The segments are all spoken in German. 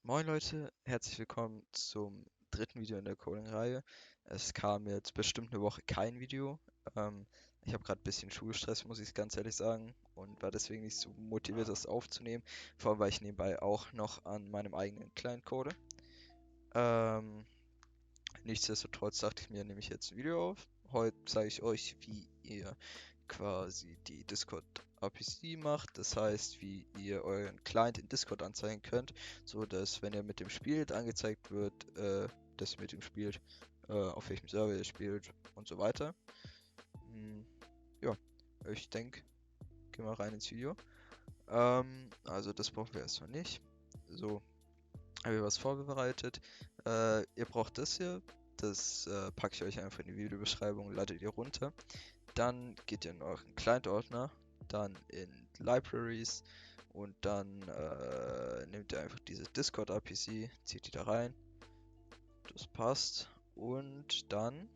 Moin Leute, herzlich willkommen zum dritten Video in der Coding-Reihe. Es kam jetzt bestimmt eine Woche kein Video. Ähm, Ich habe gerade ein bisschen Schulstress, muss ich ganz ehrlich sagen, und war deswegen nicht so motiviert, das aufzunehmen. Vor allem, weil ich nebenbei auch noch an meinem eigenen Client code. Ähm, Nichtsdestotrotz dachte ich mir, nehme ich jetzt ein Video auf. Heute zeige ich euch, wie ihr quasi die Discord APC macht. Das heißt, wie ihr euren Client in Discord anzeigen könnt, so dass, wenn ihr mit dem spielt, angezeigt wird, dass ihr mit ihm spielt, auf welchem Server ihr spielt und so weiter. Hm, ja, ich denke, gehen wir rein ins Video. Also das brauchen wir erstmal nicht. So, habe ich was vorbereitet. Ihr braucht das hier. Das packe ich euch einfach in die Videobeschreibung, ladet ihr runter. Dann geht ihr in euren Client-Ordner, dann in Libraries und dann nehmt ihr einfach diese Discord-APC, zieht die da rein. Das passt. Und dann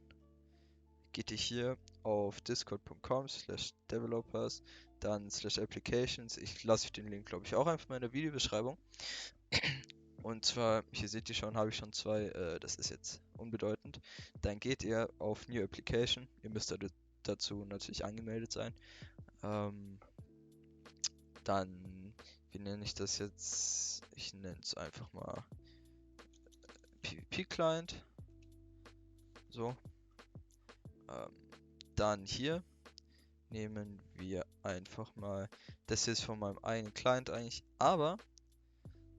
geht ihr hier auf discord.com/developers, dann /applications. Ich lasse euch den Link, glaube ich, auch einfach mal in der Videobeschreibung. Und zwar, hier seht ihr schon, habe ich schon zwei, das ist jetzt unbedeutend. Dann geht ihr auf New Application. Ihr müsst dazu natürlich angemeldet sein. Ähm, Dann, wie nenne ich das jetzt? Ich nenne es einfach mal PvP-Client. So. Ähm, Dann hier nehmen wir einfach mal, das hier ist von meinem eigenen Client eigentlich, aber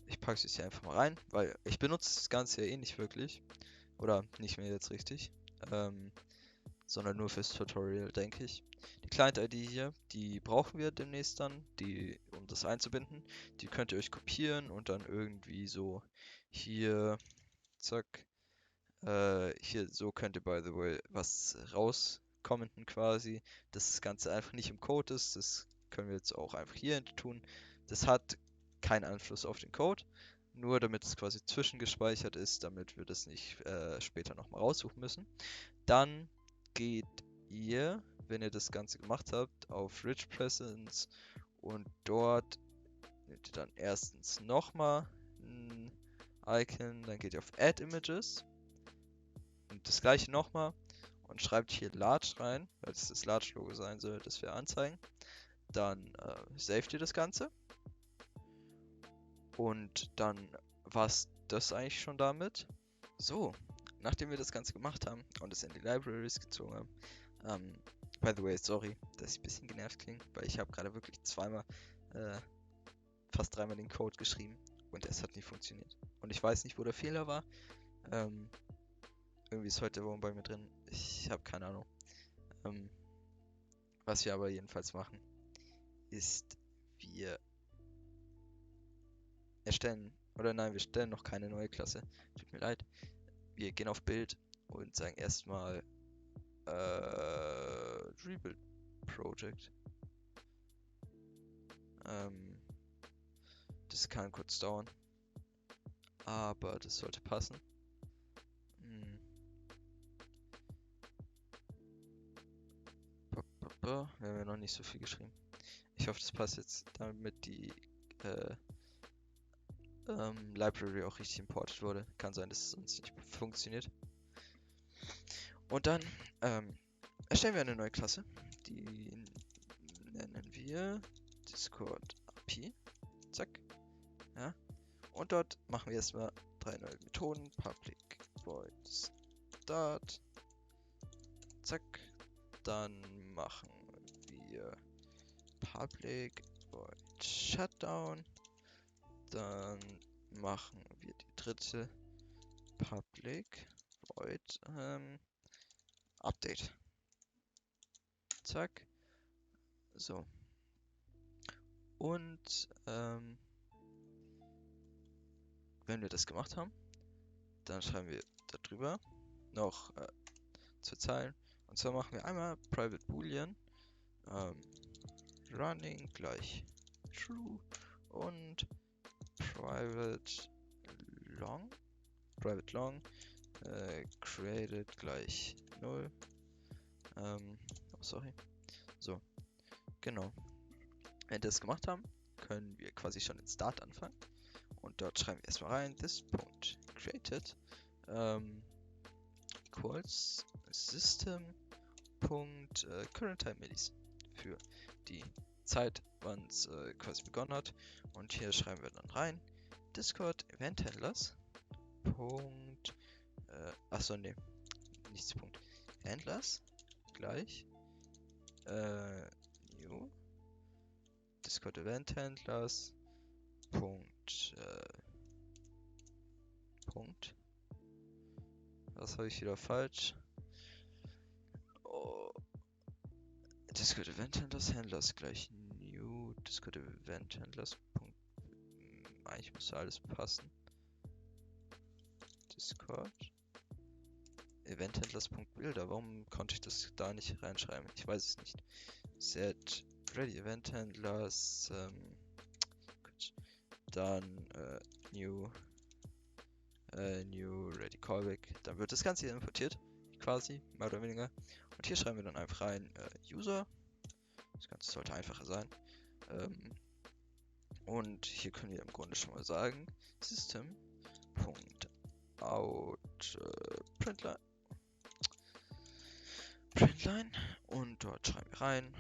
ich packe es jetzt hier einfach mal rein, weil ich benutze das Ganze ja eh nicht wirklich. Oder nicht mehr jetzt richtig. Ähm, Sondern nur fürs Tutorial, denke ich. Die Client-ID hier, die brauchen wir demnächst dann, um das einzubinden. Die könnt ihr euch kopieren und dann irgendwie so hier, zack, hier so könnt ihr, by the way, was rauskommenten quasi, dass das Ganze einfach nicht im Code ist. Das können wir jetzt auch einfach hier tun. Das hat keinen Einfluss auf den Code, nur damit es quasi zwischengespeichert ist, damit wir das nicht später nochmal raussuchen müssen. Dann geht ihr, wenn ihr das Ganze gemacht habt, auf Rich Presence und dort nehmt ihr dann erstens nochmal ein Icon, dann geht ihr auf Add Images und das gleiche nochmal und schreibt hier Large rein, weil es das Large-Logo sein soll, das wir anzeigen. Dann saved ihr das Ganze und dann war es das eigentlich schon damit. So, nachdem wir das Ganze gemacht haben und es in die Libraries gezogen haben, by the way, sorry, dass ich ein bisschen genervt klinge, weil ich habe gerade wirklich äh, fast dreimal den Code geschrieben und es hat nicht funktioniert. Und ich weiß nicht, wo der Fehler war. Ähm, Irgendwie ist heute der Wurm bei mir drin. Ich habe keine Ahnung. Ähm, Was wir aber jedenfalls machen, ist, wir erstellen, oder nein, wir stellen noch keine neue Klasse. Tut mir leid. Wir gehen auf Bild und sagen erstmal Rebuild Project. Ähm, Das kann kurz dauern, aber das sollte passen. Hm. Wir haben ja noch nicht so viel geschrieben. Ich hoffe, das passt jetzt, damit die äh, Library auch richtig imported wurde. Kann sein, dass es sonst nicht funktioniert. Und dann erstellen wir eine neue Klasse. Die nennen wir Discord API. Zack. Ja. Und dort machen wir erstmal drei neue Methoden. Public Void Start. Zack. Dann machen wir Public Void Shutdown. Dann machen wir die dritte Public Void Update. Zack. So. Und wenn wir das gemacht haben, dann schreiben wir darüber noch zwei Zeilen. Und zwar machen wir einmal Private Boolean ähm, running gleich true und private long created gleich 0. Oh, sorry. So, genau. Wenn wir das gemacht haben, können wir quasi schon den Start anfangen. Und dort schreiben wir erstmal rein, this.created equals system.current time millis für die Zeit, wann es quasi begonnen hat. Und hier schreiben wir dann rein, Discord Event Handlers. Achso, ne, nichts Punkt. Handlers gleich new Discord Event Handlers Punkt. Was habe ich wieder falsch? Oh. Discord Event Handlers gleich new Discord Event Handlers. Eigentlich müsste alles passen. Discord Event Handlers.builder. Warum konnte ich das da nicht reinschreiben? Ich weiß es nicht. Set ready Event Handlers. Gut. Dann new ready callback. Dann wird das Ganze hier importiert. Quasi, mehr oder weniger. Und hier schreiben wir dann einfach rein User. Das Ganze sollte einfacher sein. Und hier können wir im Grunde schon mal sagen, System.out Printline und dort schreiben wir rein,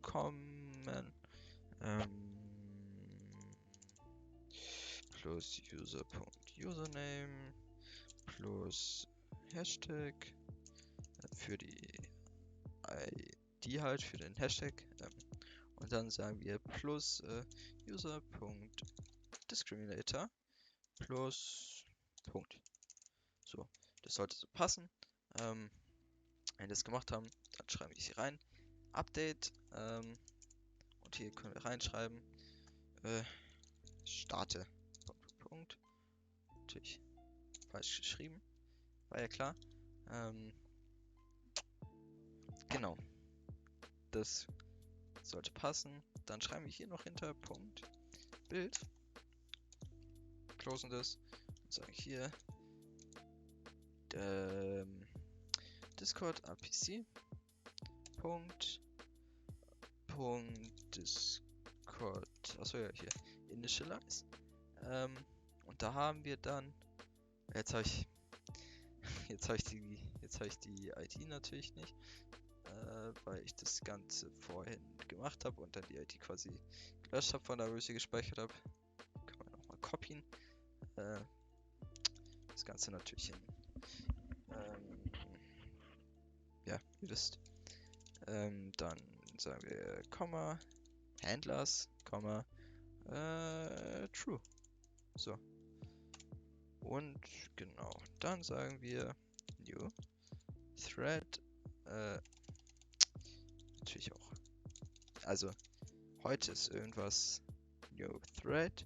willkommen plus user.username plus Hashtag für die ID halt, für den Hashtag. Und dann sagen wir plus user.discriminator plus Punkt. So, das sollte so passen. Wenn wir das gemacht haben, dann schreiben wir hier rein. Update. Und hier können wir reinschreiben. Starte. Punkt. Natürlich falsch geschrieben. War ja klar. Genau. Das sollte passen. Dann schreiben wir hier noch hinter Punkt Bild. Closen das und sagen hier Discord APC Discord, achso ja, hier initialize. Und da haben wir dann, jetzt habe ich die ID natürlich nicht, weil ich das Ganze vorhin gemacht habe und dann die ID quasi gelöscht habe, von da wo ich sie gespeichert habe. Kann man nochmal copyen. Das Ganze natürlich in, ja, ihr wisst. Dann sagen wir Komma, Handlers, Komma, True. So. Und genau, dann sagen wir New Thread, natürlich auch. Also, heute ist irgendwas New Thread.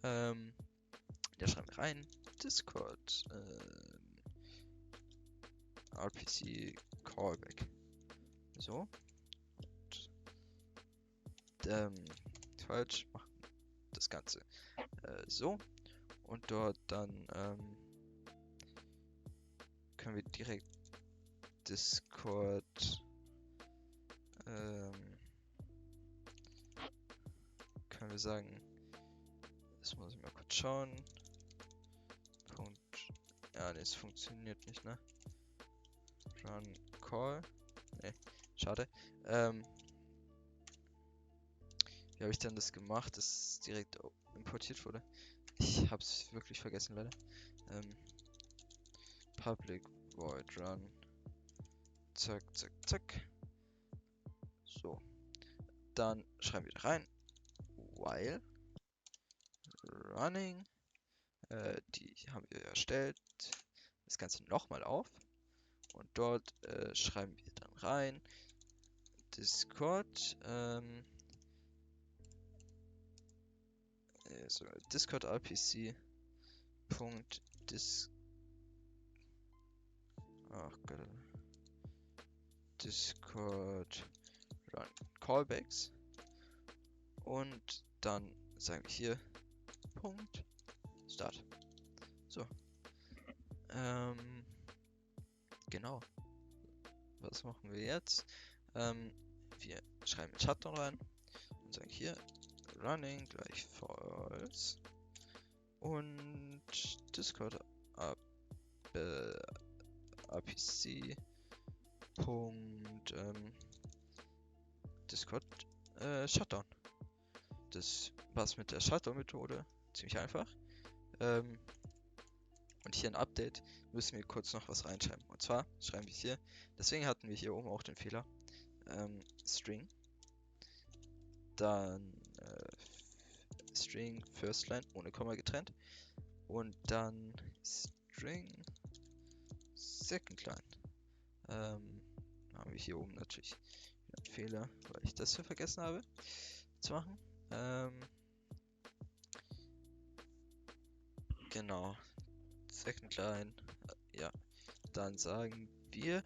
Da schreiben wir rein, Discord, RPC Callback. So. Und, falsch machen das Ganze so. Und dort dann können wir direkt Discord können wir sagen, das muss ich mal kurz schauen. Punkt. Ja, ne, es funktioniert nicht, ne? Run Call. Ne, schade. Wie habe ich denn das gemacht, dass es direkt importiert wurde? Ich hab's wirklich vergessen, leider. Public void run. Zack, zack, zack. So. Dann schreiben wir da rein. While running. Die haben wir erstellt. Das Ganze nochmal auf. Und dort schreiben wir dann rein. Discord. So, Discord RPC. Ach Gott. Discord run callbacks. Und dann sagen wir hier Punkt Start. So. Genau. Was machen wir jetzt? Wir schreiben Shutdown rein und sagen hier running gleich false. Und Discord APC Punkt Discord Shutdown. Das war's mit der Shutdown-Methode. Ziemlich einfach. Und hier ein Update müssen wir kurz noch was reinschreiben. Und zwar schreiben wir hier, deswegen hatten wir hier oben auch den Fehler, String, dann String First Line ohne Komma getrennt und dann String Second Line. Haben wir hier oben natürlich einen Fehler, weil ich das hier vergessen habe zu machen. Genau. Second Line. Ja. Dann sagen wir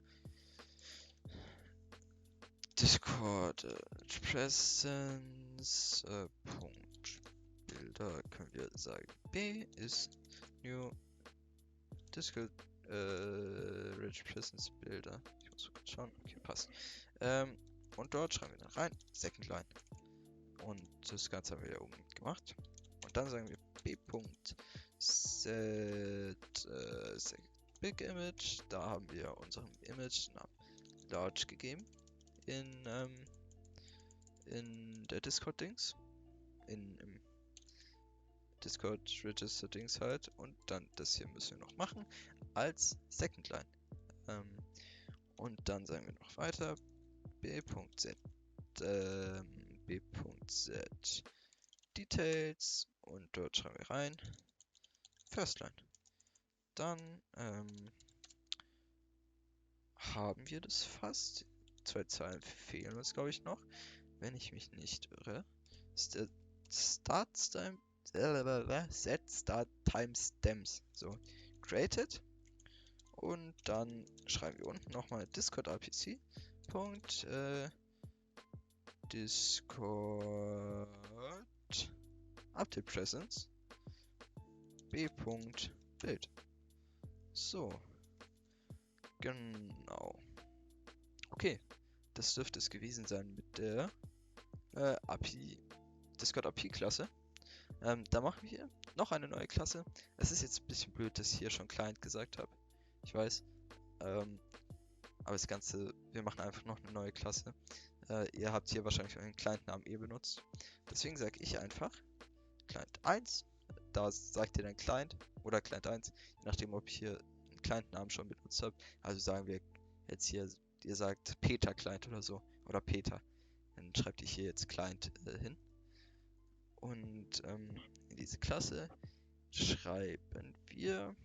Discord Presence Punkt Bilder können wir sagen B ist New Discord Rich Presence Bilder. Ich muss kurz schauen. Okay, passt. Und dort schreiben wir dann rein Second Line. Und das Ganze haben wir ja oben gemacht. Und dann sagen wir b.set Big Image. Da haben wir unserem Image Namen Large gegeben in der Discord-Dings. Im Discord Register-Dings halt. Und dann das hier müssen wir noch machen als Second Line. Und dann sagen wir noch weiter b.set b.set Details und dort schreiben wir rein First Line. Dann haben wir das fast. 2 Zeilen fehlen uns, glaube ich, noch, wenn ich mich nicht irre. Set Start Timestamps. So, created. Und dann schreiben wir unten nochmal Discord APC. Punkt, Discord Update Presence b.bild. So. Genau. Okay. Das dürfte es gewesen sein mit der API, Discord API Klasse. Da machen wir noch eine neue Klasse. Es ist jetzt ein bisschen blöd, dass ich hier schon Client gesagt habe. Ich weiß. Aber das Ganze, wir machen einfach noch eine neue Klasse. Ihr habt hier wahrscheinlich euren Client-Namen benutzt. Deswegen sage ich einfach Client 1. Da sagt ihr dann Client oder Client 1, je nachdem, ob ich hier einen Client-Namen schon benutzt habe. Also sagen wir jetzt hier, ihr sagt Peter Client oder so. Oder Peter. Dann schreibt ihr hier jetzt Client hin. Und in diese Klasse schreiben wir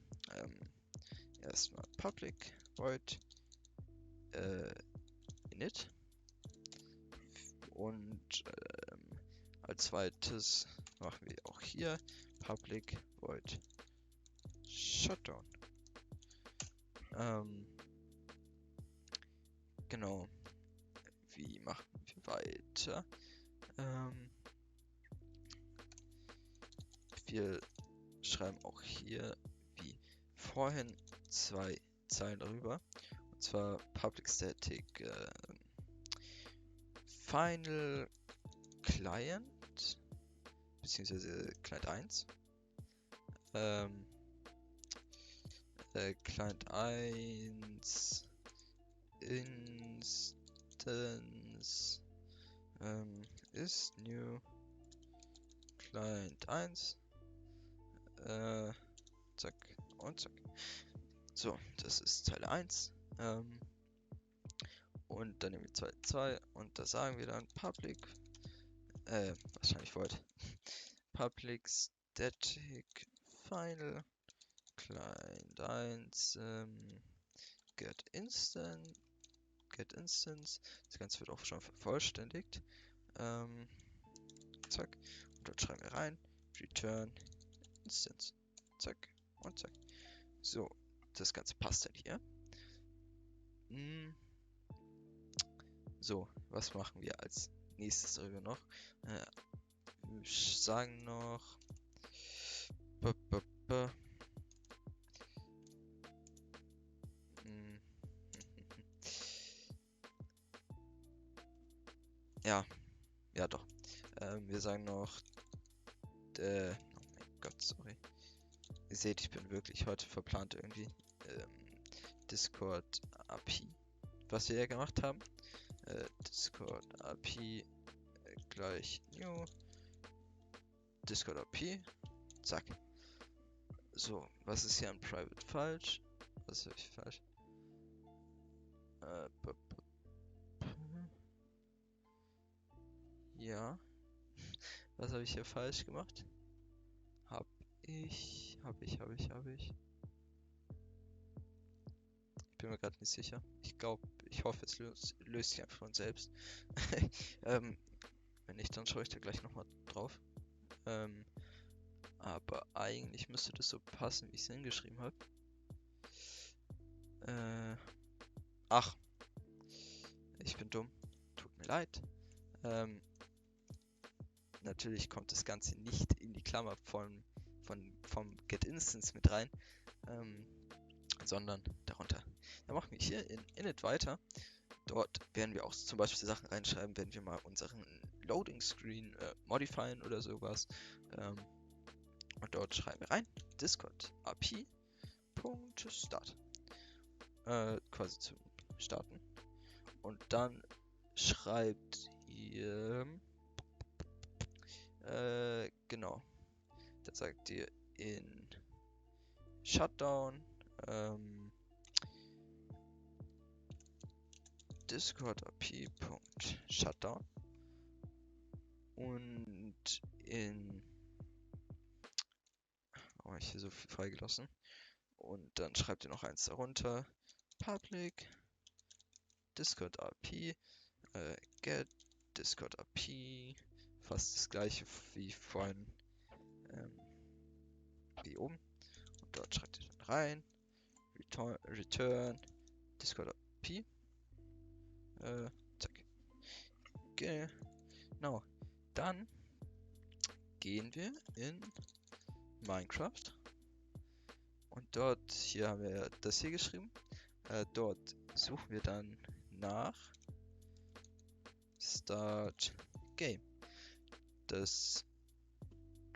erstmal public void init und als zweites machen wir auch hier public void shutdown. Genau. Wie machen wir weiter? Wir schreiben auch hier wie vorhin 2 Zeilen darüber. Und zwar public static final client beziehungsweise Client 1. Client 1 Instance ist new Client 1. Zack und zack. So, das ist Zeile 1. Und dann nehmen wir 2 und da sagen wir dann public, wahrscheinlich void, public static final client 1 get instance. Das Ganze wird auch schon vervollständigt. Zack. Und dort schreiben wir rein return instance. Zack und zack. So, das Ganze passt dann hier. So, was machen wir als nächstes darüber noch? Wir sagen noch ja, ja doch. Wir sagen noch, oh mein Gott, sorry. Ihr seht, ich bin wirklich heute verplant irgendwie. Discord API, was wir ja gemacht haben. Discord API gleich new. Discord API. Zack. So, was ist hier an Private falsch? Was habe ich falsch? Ja. Was habe ich hier falsch gemacht? Hab ich. Ich bin mir gerade nicht sicher. Ich hoffe, es löst sich einfach von selbst. Wenn nicht, dann schaue ich da gleich nochmal drauf. Aber eigentlich müsste das so passen, wie ich es hingeschrieben habe. Ach, ich bin dumm. Tut mir leid. Natürlich kommt das Ganze nicht in die Klammer vom getInstance mit rein, sondern darunter. Dann machen wir hier in init weiter. Dort werden wir auch zum Beispiel Sachen reinschreiben, wenn wir mal unseren Loading Screen modifieren oder sowas. Und dort schreiben wir rein Discord API.start. Quasi zum Starten. Und dann schreibt ihr genau. Da sagt ihr in Shutdown Discord API.shutdown und in habe ich hier so viel freigelassen. Und dann schreibt ihr noch eins darunter. Public Discord API get Discord API. Fast das gleiche wie vorhin. Wie oben. Und dort schreibt ihr dann rein. Return Discord API. Zack. Genau. Dann gehen wir in Minecraft. Und dort, hier haben wir das hier geschrieben. Dort suchen wir dann nach Start Game. Das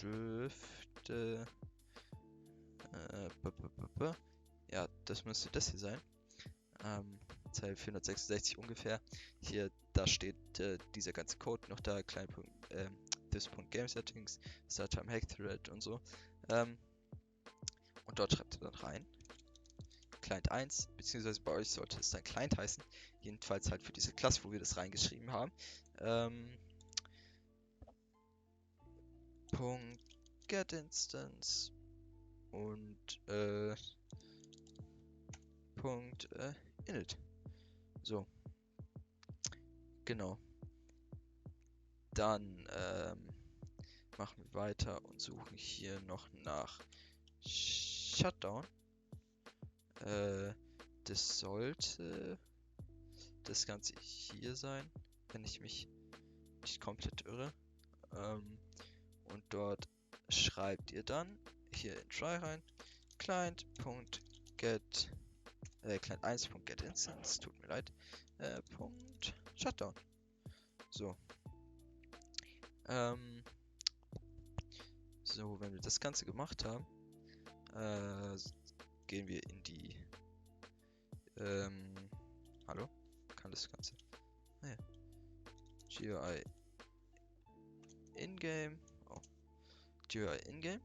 dürfte ja, das müsste das hier sein. Zeile 466 ungefähr. Hier, da steht dieser ganze Code noch da, this.game settings, starttime hack thread und so. Und dort schreibt ihr dann rein Client 1, beziehungsweise bei euch sollte es dann Client heißen. Jedenfalls halt für diese Klasse, wo wir das reingeschrieben haben. .getInstance und .init. So. Genau. Dann machen wir weiter und suchen hier noch nach Shutdown. Das sollte das Ganze hier sein, wenn ich mich nicht komplett irre. Und dort schreibt ihr dann hier in try rein client.get client1.getInstance, tut mir leid, .shutdown. So. So, wenn wir das Ganze gemacht haben, gehen wir in die hallo? Kann das Ganze? Naja. GUI Ingame. Oh. GUI Ingame.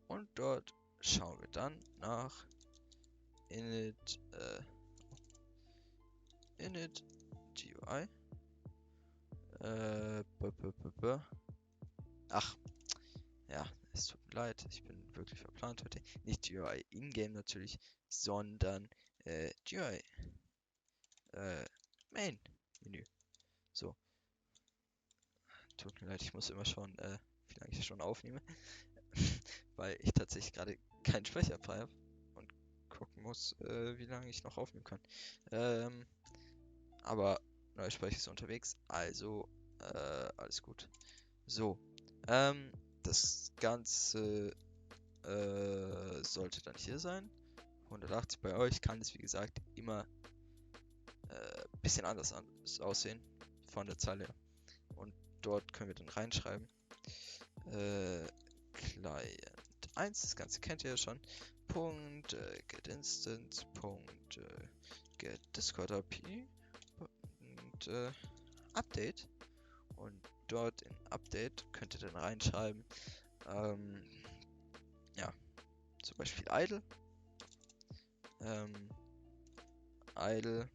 Und dort schauen wir dann nach init init GUI. Ach. Ja, es tut mir leid, ich bin wirklich verplant heute. Nicht GUI Ingame natürlich, sondern GUI Main Menü. So. Tut mir leid, ich muss immer schauen, wie lange ich schon aufnehme. Weil ich tatsächlich gerade keinen Speicher frei habe und gucken muss, wie lange ich noch aufnehmen kann. Aber neuer Speicher ist unterwegs, also alles gut. So, das Ganze sollte dann hier sein. 180 bei euch kann es wie gesagt immer bisschen anders aussehen von der Zahl her. Und dort können wir dann reinschreiben Client 1, das Ganze kennt ihr ja schon. Punkt get instance, Punkt get Discord IP und Update. Und dort in Update könnt ihr dann reinschreiben, ja, zum Beispiel idle, idle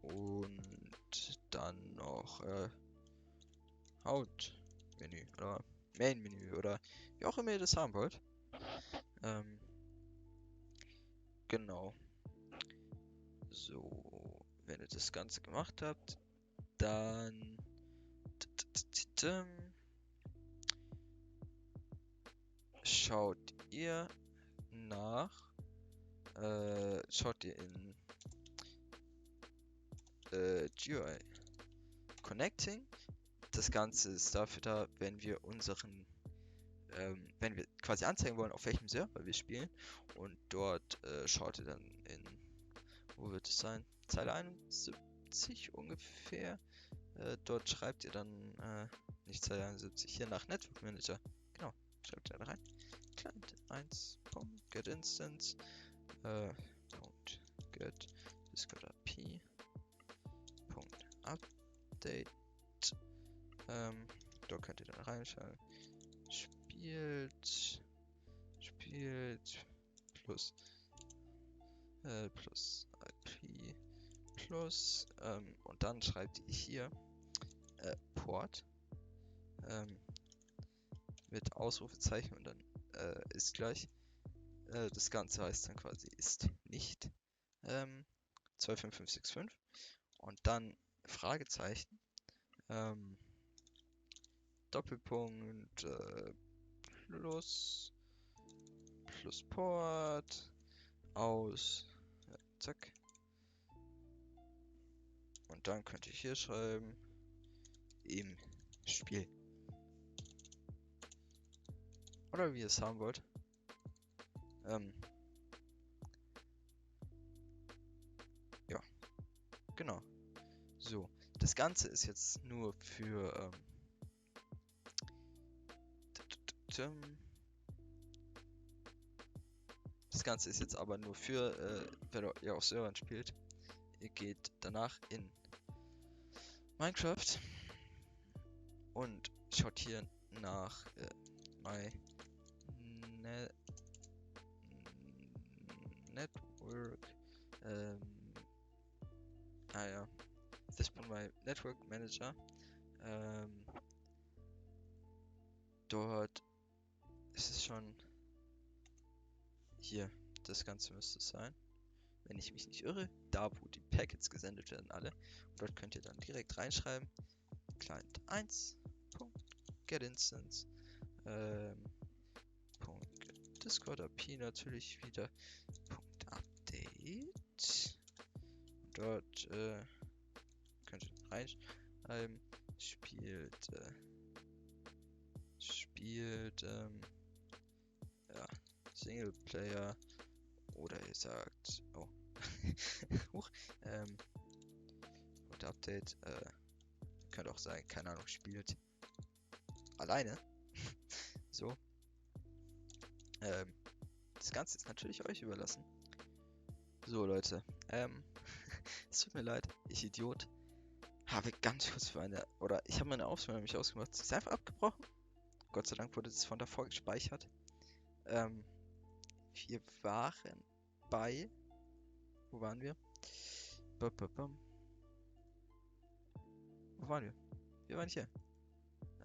und dann noch Hauptmenü oder Main-Menü oder wie auch immer ihr das haben wollt. Genau. So, wenn ihr das Ganze gemacht habt, dann schaut ihr in GUI Connecting. Das Ganze ist dafür da, wenn wir wenn wir quasi anzeigen wollen, auf welchem Server wir spielen. Und dort schaut ihr dann wo wird es sein? Zeile 71 ungefähr. Dort schreibt ihr dann, nicht Zeile 71, hier nach Network Manager. Genau, schreibt ihr da rein. Client 1, get instance, get Discord IP, update. Dort könnt ihr dann reinschauen. Spielt plus IP plus und dann schreibt ihr hier Port mit Ausrufezeichen und dann ist gleich. Das Ganze heißt dann quasi ist nicht 25565 und dann Fragezeichen Doppelpunkt plus Port aus zack und dann könnt ihr hier schreiben im Spiel oder wie ihr es haben wollt. Ja, genau. So, das Ganze ist jetzt nur für das Ganze ist jetzt aber nur für, wenn ihr auf Servern spielt. Ihr geht danach in Minecraft und schaut hier nach My Network. Ja. Das ist mein Network Manager. Dort ist es schon hier. Das Ganze müsste es sein. Wenn ich mich nicht irre, da wo die Packets gesendet werden alle. Und dort könnt ihr dann direkt reinschreiben. Client 1. Get instance. Discord IP natürlich wieder. Update. Dort könnt ihr reinschreiben. Spielt ja, Singleplayer oder ihr sagt und Update könnt auch sagen, keine Ahnung, spielt alleine. So. Das Ganze ist natürlich euch überlassen. So, Leute. Es tut mir leid, ich Idiot. Habe ganz kurz ich habe meine Aufnahme nämlich ausgemacht. Sie ist einfach abgebrochen. Gott sei Dank wurde es von davor gespeichert. Wir waren bei. Wo waren wir? Wo waren wir? Wir waren hier.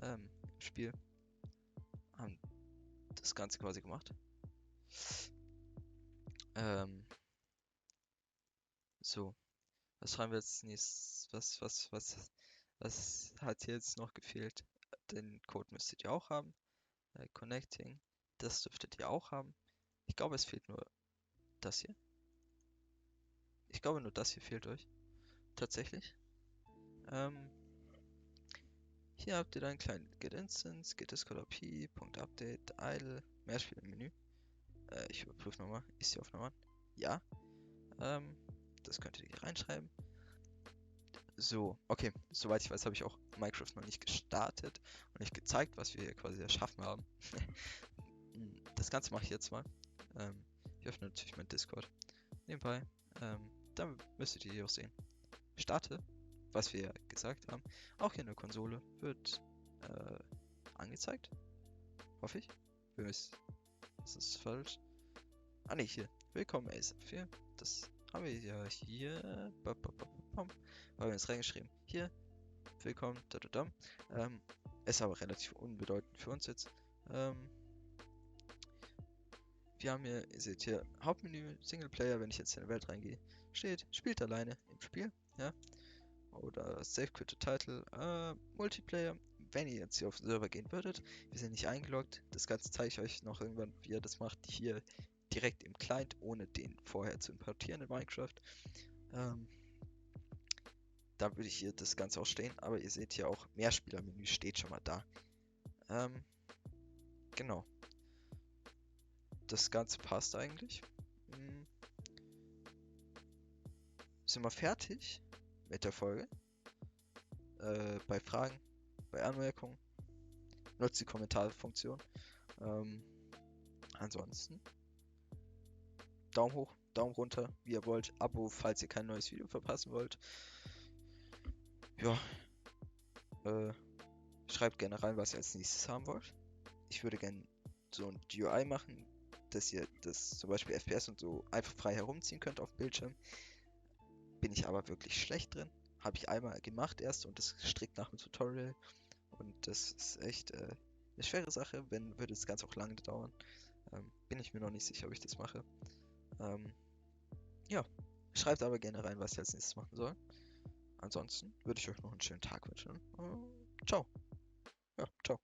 Im Spiel. Haben das Ganze quasi gemacht. So. Was schreiben wir jetzt nächstes? Was hat hier jetzt noch gefehlt? Den Code müsstet ihr auch haben. Connecting. Das dürftet ihr auch haben. Ich glaube, es fehlt nur das hier. Ich glaube, nur das hier fehlt euch. Tatsächlich. Hier habt ihr dann einen kleinen Get Instance, Get Discord IP, Update, Idle, Mehrspieler im Menü. Ich überprüfe nochmal. Ist die Aufnahme an? Ja. Das könnt ihr hier reinschreiben. So, okay, soweit ich weiß, habe ich auch Minecraft noch nicht gestartet und nicht gezeigt, was wir hier quasi erschaffen haben. Das Ganze mache ich jetzt mal. Ich öffne natürlich mein Discord nebenbei. Dann müsstet ihr hier auch sehen. Starte, was wir gesagt haben. Auch hier in der Konsole wird angezeigt. Hoffe ich. Das ist falsch. Ah ne, hier. Willkommen ASAP4. Das haben wir ja hier. Haben wir jetzt reingeschrieben. Hier. Willkommen. Da, da, da. Ist aber relativ unbedeutend für uns jetzt. Wir haben hier, ihr seht hier, Hauptmenü, Singleplayer, wenn ich jetzt in die Welt reingehe, steht, spielt alleine im Spiel, ja. Oder Save Quit the Title, Multiplayer, wenn ihr jetzt hier auf den Server gehen würdet, wir sind nicht eingeloggt, das Ganze zeige ich euch noch irgendwann, wie ihr das macht, hier direkt im Client, ohne den vorher zu importieren in Minecraft. Da würde ich hier das Ganze auch stehen, aber ihr seht hier auch, Mehrspielermenü steht schon mal da. Genau. Das Ganze passt eigentlich. Sind wir fertig mit der Folge? Bei Fragen, bei Anmerkungen, nutzt die Kommentarfunktion. Ansonsten Daumen hoch, Daumen runter, wie ihr wollt. Abo, falls ihr kein neues Video verpassen wollt. Ja, schreibt gerne rein, was ihr als nächstes haben wollt. Ich würde gerne so ein GUI machen, dass ihr das zum Beispiel FPS und so einfach frei herumziehen könnt auf dem Bildschirm. Bin ich aber wirklich schlecht drin. Habe ich einmal gemacht erst und das strikt nach dem Tutorial. Und das ist echt eine schwere Sache, würde das Ganze auch lange dauern. Bin ich mir noch nicht sicher, ob ich das mache. Ja, schreibt aber gerne rein, was ihr als nächstes machen soll. Ansonsten würde ich euch noch einen schönen Tag wünschen. Ciao. Ja, ciao.